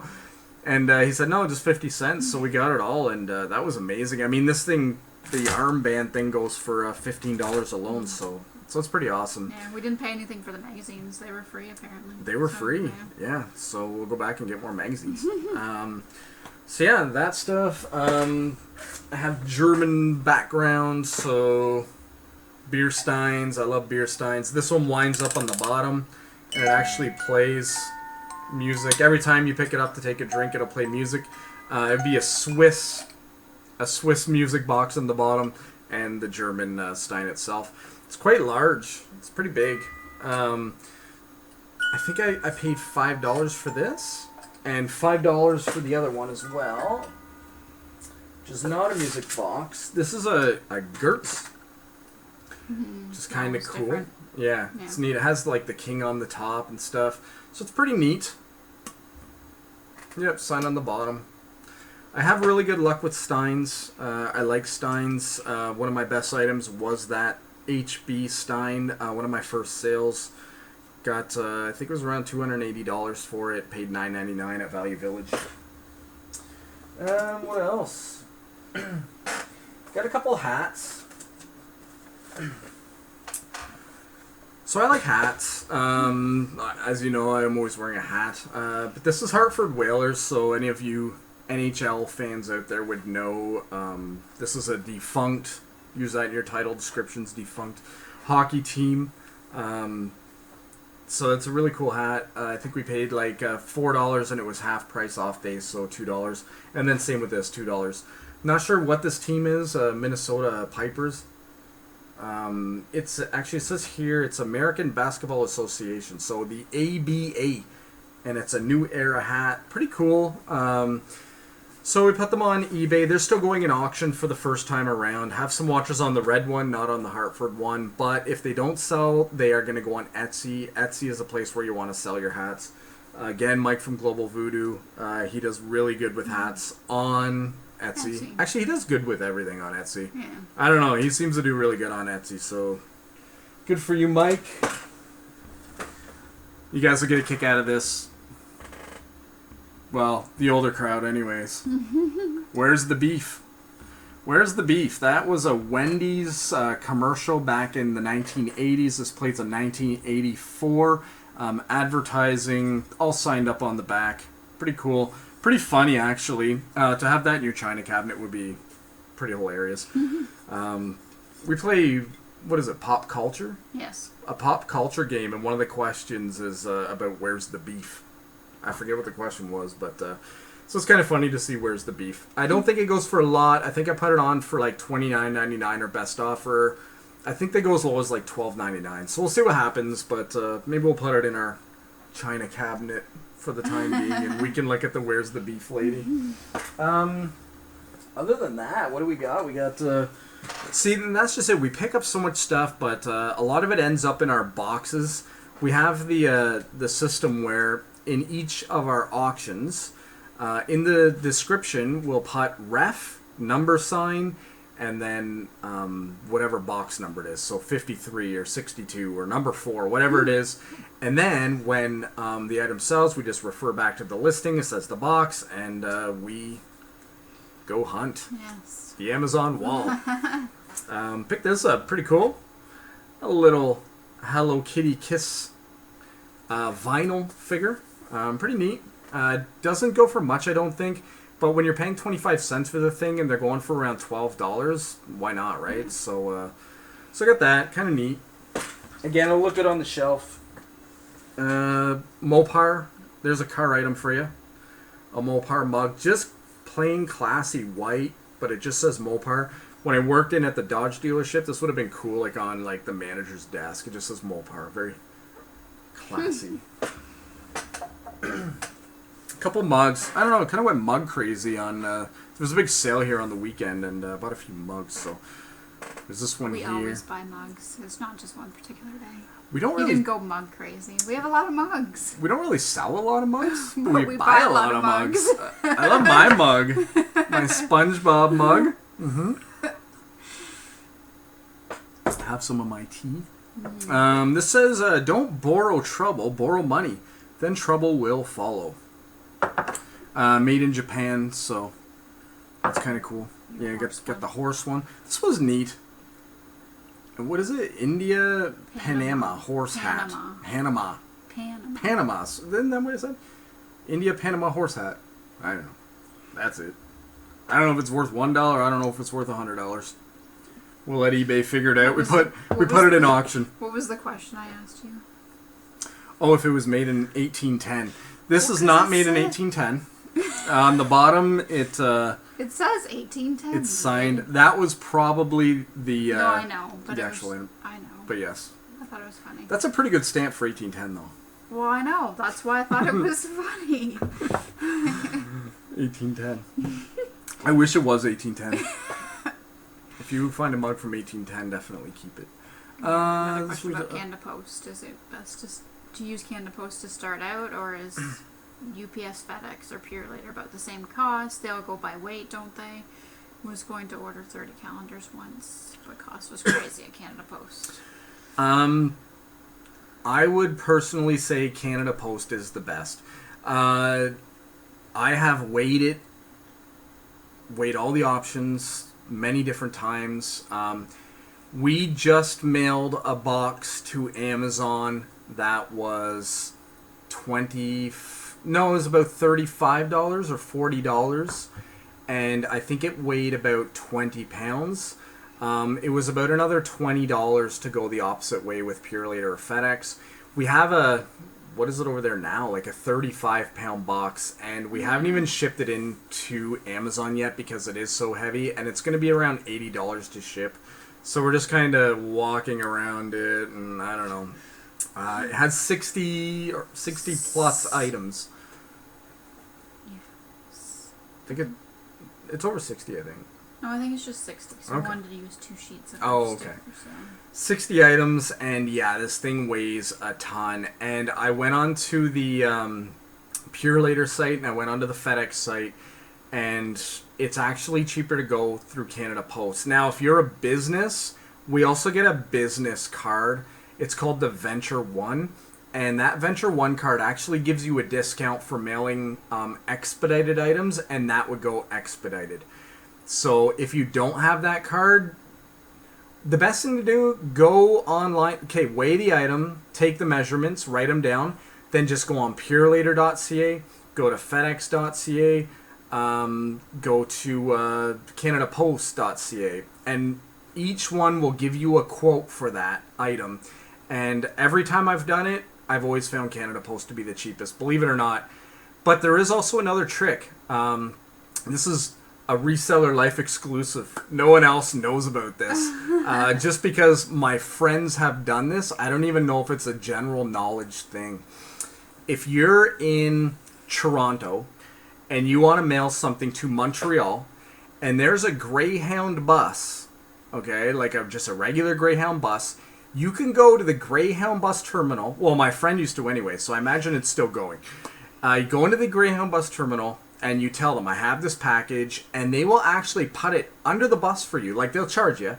And he said, no, just 50 cents. So we got it all, and that was amazing. I mean, this thing. The armband thing goes for $15 alone, so it's pretty awesome. Yeah, we didn't pay anything for the magazines. They were free, apparently. They were free, yeah. So we'll go back and get more magazines. So yeah, that stuff. I have German background, so beer steins. I love beer steins. This one winds up on the bottom, and it actually plays music. Every time you pick it up to take a drink, it'll play music. It'd be a Swiss music box on the bottom, and the German stein itself. It's quite large. It's pretty big. I think I paid $5 for this, and $5 for the other one as well, which is not a music box. This is a Gertz, which is kind of cool. Yeah, it's neat. It has like the king on the top and stuff, so it's pretty neat. Yep, sign on the bottom. I have really good luck with steins. I like steins. One of my best items was that HB stein. One of my first sales. Got, I think it was around $280 for it. Paid $9.99 at Value Village. What else? Got a couple hats. So I like hats. As you know, I'm always wearing a hat. But this is Hartford Whalers, so any of you NHL fans out there would know this is a defunct, use that in your title descriptions, defunct hockey team. So it's a really cool hat. I think we paid like $4 and it was half price off day, so $2. And then same with this, $2. Not sure what this team is, Minnesota Pipers. It's actually, it says here, it's American Basketball Association, so the ABA, and it's a new era hat. Pretty cool. So we put them on eBay. They're still going in auction for the first time around. Have some watchers on the red one, not on the Hartford one. But if they don't sell, they are going to go on Etsy. Etsy is a place where you want to sell your hats. Again, Mike from Global Voodoo. He does really good with hats on Etsy. Actually, he does good with everything on Etsy. Yeah. I don't know. He seems to do really good on Etsy. So good for you, Mike. You guys will get a kick out of this. Well, the older crowd anyways. Where's the beef? Where's the Beef? That was a Wendy's commercial back in the 1980s. This plate's a 1984. Advertising, all signed up on the back. Pretty cool. Pretty funny, actually. To have that in your china cabinet would be pretty hilarious. We play, what is it, pop culture? Yes. A pop culture game, and one of the questions is about where's the beef. I forget what the question was, but so it's kind of funny to see where's the beef. I don't think it goes for a lot. I think I put it on for like $29.99 or best offer. I think they go as low as like $12.99. So we'll see what happens, but maybe we'll put it in our china cabinet for the time being, and we can look at the where's the beef lady. Other than that, what do we got? We got see, and that's just it. We pick up so much stuff, but a lot of it ends up in our boxes. We have the system where in each of our auctions, in the description, we'll put ref, number sign, and then whatever box number it is. So 53 or 62 or number 4, whatever it is. And then when the item sells, we just refer back to the listing. It says the box, and we go hunt. Yes. The Amazon wall. Picked this up. Pretty cool. A little Hello Kitty Kiss vinyl figure. Pretty neat. Doesn't go for much, I don't think. But when you're paying 25 cents for the thing and they're going for around $12, why not, right? So I got that. Kind of neat. Again, I'll look it on the shelf. Mopar. There's a car item for you. A Mopar mug. Just plain classy white, but it just says Mopar. When I worked in at the Dodge dealership, this would have been cool, like on like the manager's desk. It just says Mopar. Very classy. Couple mugs. I don't know, I kind of went mug crazy on there was a big sale here on the weekend, and bought a few mugs. So there's this one here. We always buy mugs. It's not just one particular day. We don't You really didn't go mug crazy. We have a lot of mugs. we don't really sell a lot of mugs, but But we buy a lot of mugs. I love my mug. My SpongeBob mug. Have some of my tea. This says, don't borrow trouble, borrow money. Then trouble will follow. Made in Japan, so that's kind of cool. Yeah, you got the horse one. This was neat. And what is it? India Panama horse hat. Panama. Panama. Isn't that what it said? India Panama horse hat. I don't know. That's it. I don't know if it's worth $1. I don't know if it's worth $100. We'll let eBay figure it out. We put it in auction. What was the question I asked you? Oh, if it was made in 1810. This is not made in 1810. On the bottom, it says 1810. It's signed. That was probably the no, I know, but the actual item. I know. But yes, I thought it was funny. that's a pretty good stamp for 1810, though. Well, I know. That's why I thought it was funny. 1810. I wish it was 1810. If you find a mug from 1810, definitely keep it. Another question about Canada Post. Is it best to use Canada Post to start out, or is UPS, FedEx, or Pure Later about the same cost? They all go by weight, don't they? Was going to order 30 calendars once, but cost was crazy at Canada Post. I would personally say Canada Post is the best. I have weighed all the options many different times. We just mailed a box to Amazon that was it was about $35 or $40, and I think it weighed about 20 pounds. It was about another $20 to go the opposite way with Pure Later or FedEx. We have what is it over there now? Like a 35-pound box, and we haven't even shipped it into Amazon yet because it is so heavy, and it's going to be around $80 to ship. So we're just kind of walking around it, and I don't know. It has 60 plus items. Yes. I think it's over 60, I think. No, I think it's just 60. So Okay. I wanted to use 2 sheets of Okay. sticker, so. 60 items, and yeah, this thing weighs a ton. And I went onto the Pure Later site, and I went onto the FedEx site, and it's actually cheaper to go through Canada Post. Now, if you're a business, we also get a business card. It's called the Venture One, and that Venture One card actually gives you a discount for mailing expedited items, and that would go expedited. So if you don't have that card, the best thing to do, go online. Okay, weigh the item, take the measurements, write them down. Then just go on purelator.ca, go to fedex.ca, go to canadapost.ca, and each one will give you a quote for that item. And every time I've done it, I've always found Canada Post to be the cheapest, believe it or not. But there is also another trick. This is a Reseller Life exclusive. No one else knows about this. Just because my friends have done this, I don't even know if it's a general knowledge thing. If you're in Toronto and you want to mail something to Montreal, and there's a Greyhound bus, okay, like just a regular Greyhound bus, you can go to the Greyhound bus terminal. Well, my friend used to anyway, so I imagine it's still going. You go into the Greyhound bus terminal and you tell them, I have this package, and they will actually put it under the bus for you. Like, they'll charge you.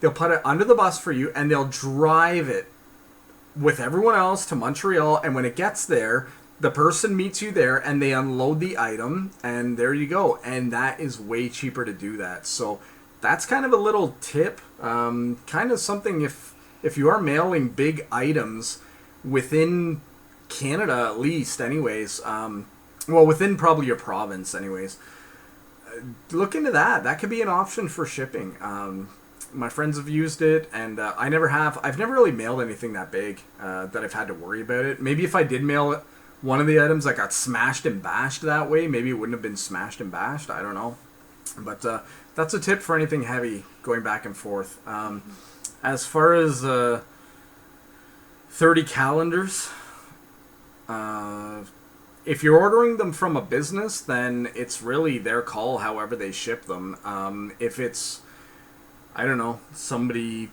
They'll put it under the bus for you, and they'll drive it with everyone else to Montreal, and when it gets there, the person meets you there, and they unload the item, and there you go. And that is way cheaper to do that. So that's kind of a little tip. Kind of something if you are mailing big items within Canada, at least, anyways, well, within probably your province, anyways, look into that. That could be an option for shipping. My friends have used it, and I've never really mailed anything that big that I've had to worry about it. Maybe if I did mail it, one of the items that got smashed and bashed that way, maybe it wouldn't have been smashed and bashed. I don't know. But that's a tip for anything heavy going back and forth. As far as 30 calendars, if you're ordering them from a business, then it's really their call however they ship them. If it's, I don't know, somebody,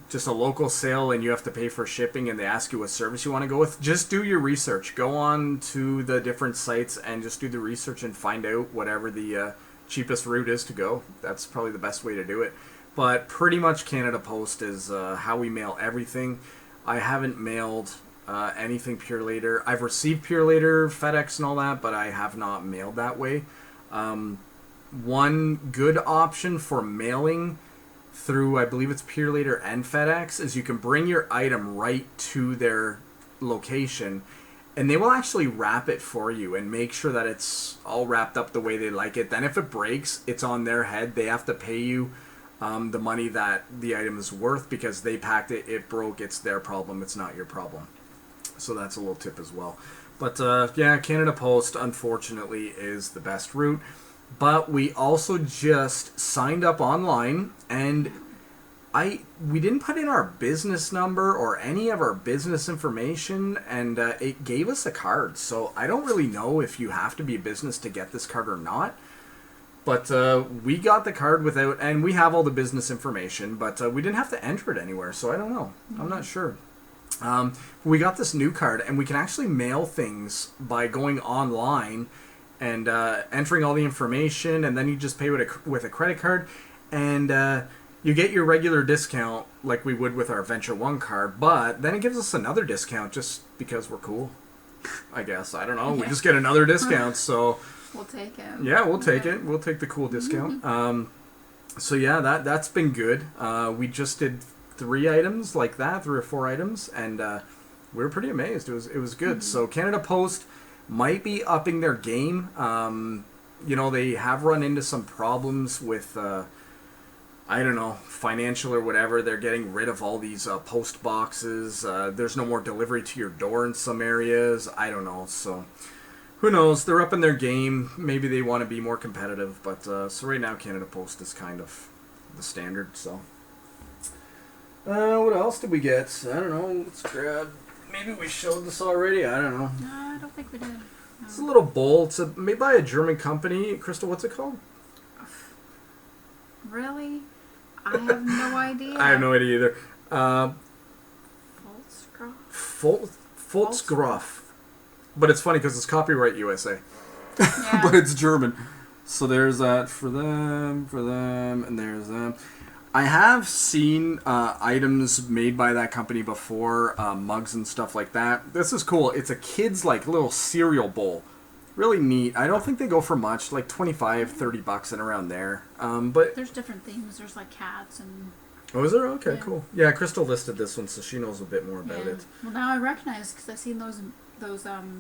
just a local sale and you have to pay for shipping and they ask you what service you want to go with, just do your research. Go on to the different sites and just do the research and find out whatever the cheapest route is to go. That's probably the best way to do it. But pretty much Canada Post is how we mail everything. I haven't mailed anything Pure Later. I've received Pure Later, FedEx and all that, but I have not mailed that way. One good option for mailing through, I believe it's Pure Later and FedEx, is you can bring your item right to their location, and they will actually wrap it for you and make sure that it's all wrapped up the way they like it. Then if it breaks, it's on their head. They have to pay you the money that the item is worth because they packed it, it broke, it's their problem, it's not your problem. So that's a little tip as well. But yeah, Canada Post, unfortunately, is the best route. But we also just signed up online, and we didn't put in our business number or any of our business information, and it gave us a card. So I don't really know if you have to be a business to get this card or not. But we got the card without, and we have all the business information, but we didn't have to enter it anywhere, so I don't know. I'm not sure. We got this new card, and we can actually mail things by going online and entering all the information, and then you just pay with a credit card, and you get your regular discount like we would with our Venture One card, but then it gives us another discount just because we're cool, I guess. I don't know. We just get another discount, so... We'll take it. Yeah, we'll take it. We'll take the cool discount. So yeah, that's been good. We just did 3 items like that, 3 or 4 items, and we were pretty amazed. It was good. So Canada Post might be upping their game. You know, they have run into some problems with I don't know, financial or whatever. They're getting rid of all these post boxes. There's no more delivery to your door in some areas. I don't know. So who knows? They're upping their game. Maybe they want to be more competitive. But so right now, Canada Post is kind of the standard. So what else did we get? I don't know. Let's grab. Maybe we showed this already. I don't know. No, I don't think we did. No. It's a little bowl. It's made by a German company. Crystal, what's it called? Really? I have no idea. I have no idea either. Volksgraf. But it's funny because it's copyright USA. Yeah. But it's German. So there's that for them, and there's them. I have seen items made by that company before, mugs and stuff like that. This is cool. It's a kid's like little cereal bowl. really neat. I don't think they go for much, like $25-$30 and around there. But there's different themes. There's like cats and. Oh, is there? Okay, yeah. Cool. Yeah, Crystal listed this one, so she knows a bit more about it. Well, now I recognize because I seen those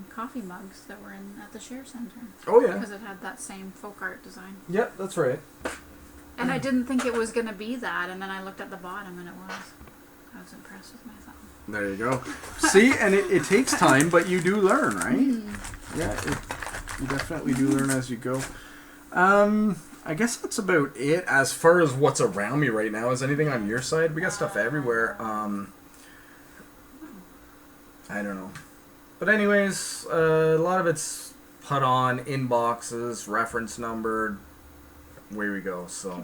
coffee mugs that were in at the share center. Oh yeah. Because it had that same folk art design. Yep, that's right. And I didn't think it was gonna be that, and then I looked at the bottom and it was. I was impressed with myself. There you go. See, and it takes time, but you do learn, right? Yeah, you definitely do learn as you go. I guess that's about it as far as what's around me right now. Is anything on your side? We got stuff everywhere. I don't know. But anyways, a lot of it's put on, inboxes, reference numbered. Away we go. So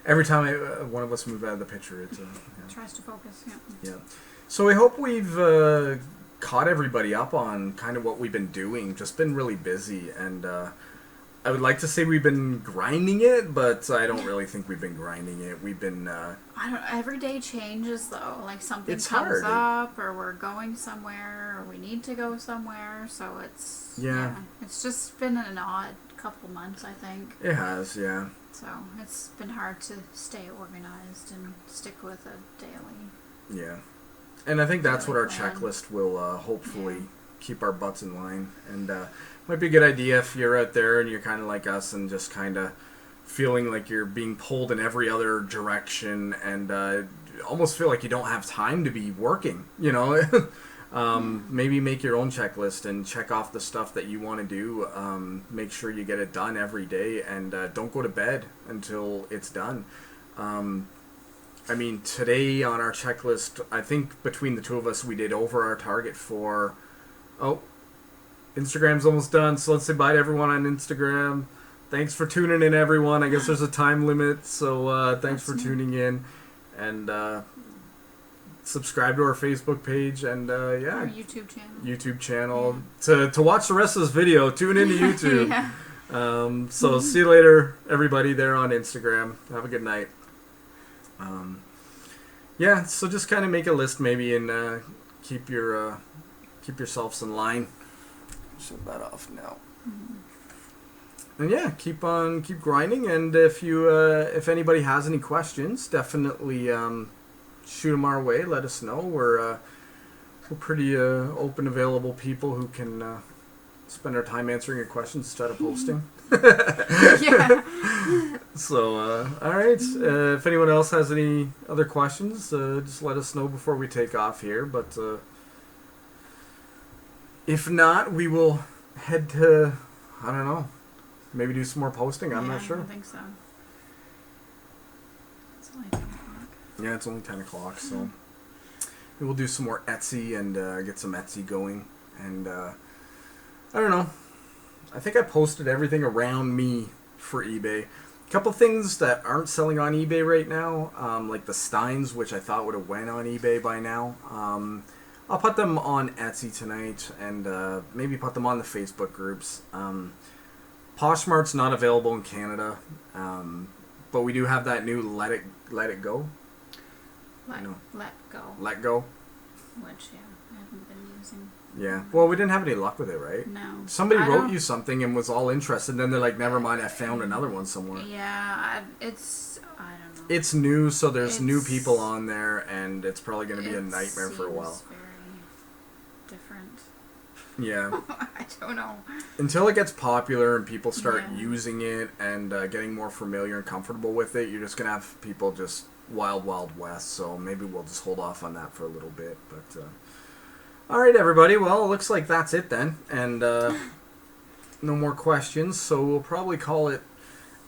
every time one of us move out of the picture, it tries to focus. Yeah. So we hope we've caught everybody up on kind of what we've been doing. Just been really busy, and I would like to say we've been grinding it, but I don't really think we've been grinding it. We've been. I don't. Every day changes though. Like something it's comes hard. up, or we're going somewhere, or we need to go somewhere. So it's it's just been an odd couple months, I think. It has, yeah. So it's been hard to stay organized and stick with a daily. Yeah, and I think that's what our plan. checklist will hopefully keep our butts in line. And might be a good idea if you're out there and you're kind of like us and just kind of feeling like you're being pulled in every other direction and almost feel like you don't have time to be working, you know. Maybe make your own checklist and check off the stuff that you want to do. Make sure you get it done every day, and don't go to bed until it's done. I mean, today on our checklist, I think between the two of us, we did over our target for... Oh, Instagram's almost done, so let's say bye to everyone on Instagram. Thanks for tuning in, everyone. I guess there's a time limit, so thanks for tuning in. And subscribe to our Facebook page, and Our YouTube channel. To watch the rest of this video, tune into YouTube. So see you later, everybody there on Instagram. Have a good night. So just kind of make a list maybe, and keep yourselves in line. Shut that off now. And keep grinding. And if anybody has any questions, definitely shoot them our way. Let us know. We're pretty open, available people who can spend our time answering your questions instead of posting. So, all right. If anyone else has any other questions, just let us know before we take off here. But if not, we will head to, I don't know, maybe do some more posting. I'm not sure. I think so. It's only 10 o'clock. Yeah, it's only 10 o'clock, so we will do some more Etsy and get some Etsy going. And I don't know. I think I posted everything around me for eBay. A couple things that aren't selling on eBay right now, like the Steins, which I thought would have went on eBay by now. I'll put them on Etsy tonight, and maybe put them on the Facebook groups. Poshmart's not available in Canada, but we do have that new Let It Go. Let Go. Let Go. Which I haven't been using. Yeah. Well, we didn't have any luck with it, right? No. Somebody wrote you something and was all interested, and then they're like, never mind, I found another one somewhere. Yeah, I don't know. It's new, so there's new people on there, and it's probably going to be a nightmare for a while. It's very different. Yeah. I don't know. Until it gets popular and people start using it and getting more familiar and comfortable with it, you're just going to have people just wild west. So maybe we'll just hold off on that for a little bit. But all right, everybody. Well, it looks like that's it then. And no more questions. So we'll probably call it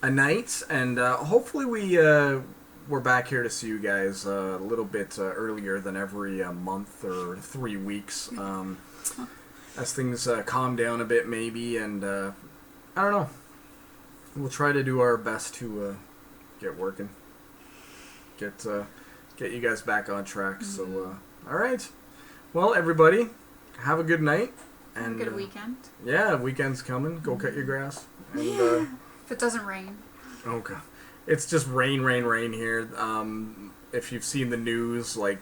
a night. And hopefully we're back here to see you guys a little bit earlier than every month or 3 weeks. As things calm down a bit, maybe, and I don't know. We'll try to do our best to get working, get you guys back on track. So, all right. Well, everybody, have a good night and have a good weekend. Yeah, weekend's coming. Go cut your grass. And, if it doesn't rain. Okay, it's just rain here. If you've seen the news, like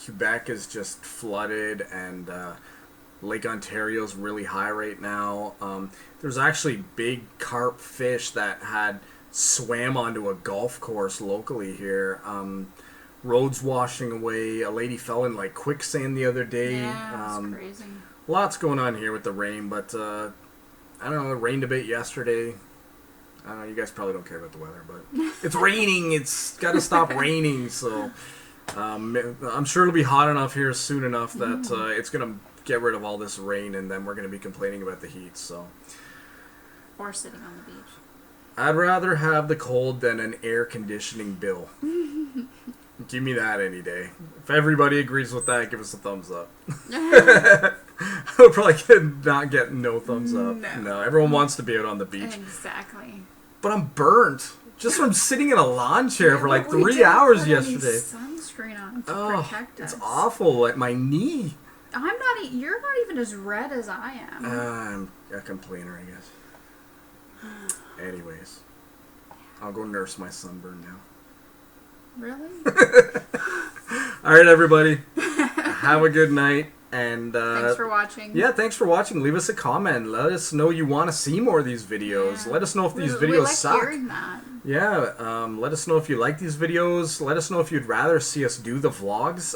Quebec is just flooded and. Lake Ontario's really high right now. There's actually big carp fish that had swam onto a golf course locally here. Roads washing away. A lady fell in like quicksand the other day. Yeah, it's crazy. Lots going on here with the rain, but I don't know. It rained a bit yesterday. I don't know. You guys probably don't care about the weather, but it's raining. It's got to stop raining. So I'm sure it'll be hot enough here soon enough that it's gonna get rid of all this rain, and then we're gonna be complaining about the heat. So. Or sitting on the beach. I'd rather have the cold than an air conditioning bill. Give me that any day. If everybody agrees with that, give us a thumbs up. I would probably not get no thumbs up. No, everyone wants to be out on the beach. Exactly. But I'm burnt. Just from sitting in a lawn chair for like 3 hours yesterday. Sunscreen on to protect us. It's awful at my knee. You're not even as red as I am. I'm a complainer, I guess. Anyways, I'll go nurse my sunburn now. Really? All right, everybody. Have a good night. And thanks for watching. Yeah, thanks for watching. Leave us a comment. Let us know you want to see more of these videos. Yeah. Let us know if these videos suck. Hearing that. Yeah, let us know if you like these videos. Let us know if you'd rather see us do the vlogs.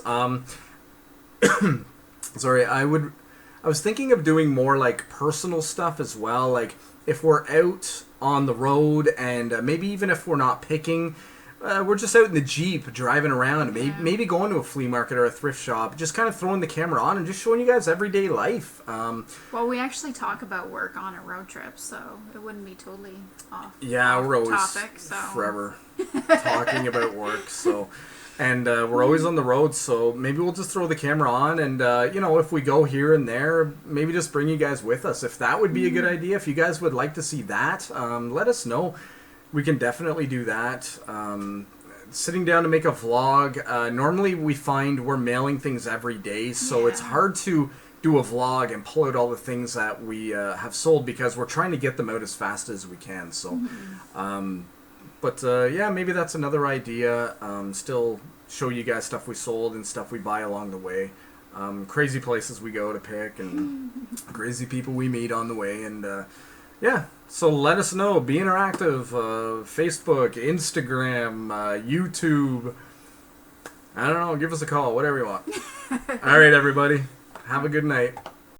Sorry, I was thinking of doing more like personal stuff as well. Like if we're out on the road and maybe even if we're not picking, we're just out in the Jeep driving around, maybe going to a flea market or a thrift shop, just kind of throwing the camera on and just showing you guys everyday life. Well, we actually talk about work on a road trip, so it wouldn't be totally off. Yeah, we're always topic, so. forever talking about work. So, and we're always on the road, so maybe we'll just throw the camera on, and if we go here and there, maybe just bring you guys with us. If that would be a good idea, if you guys would like to see that, let us know. We can definitely do that. Sitting down to make a vlog, normally we find we're mailing things every day, so it's hard to do a vlog and pull out all the things that we have sold because we're trying to get them out as fast as we can. So, yeah, maybe that's another idea. Still show you guys stuff we sold and stuff we buy along the way. Crazy places we go to pick and crazy people we meet on the way. And yeah, so let us know. Be interactive. Facebook, Instagram, YouTube. I don't know. Give us a call. Whatever you want. All right, everybody. Have a good night.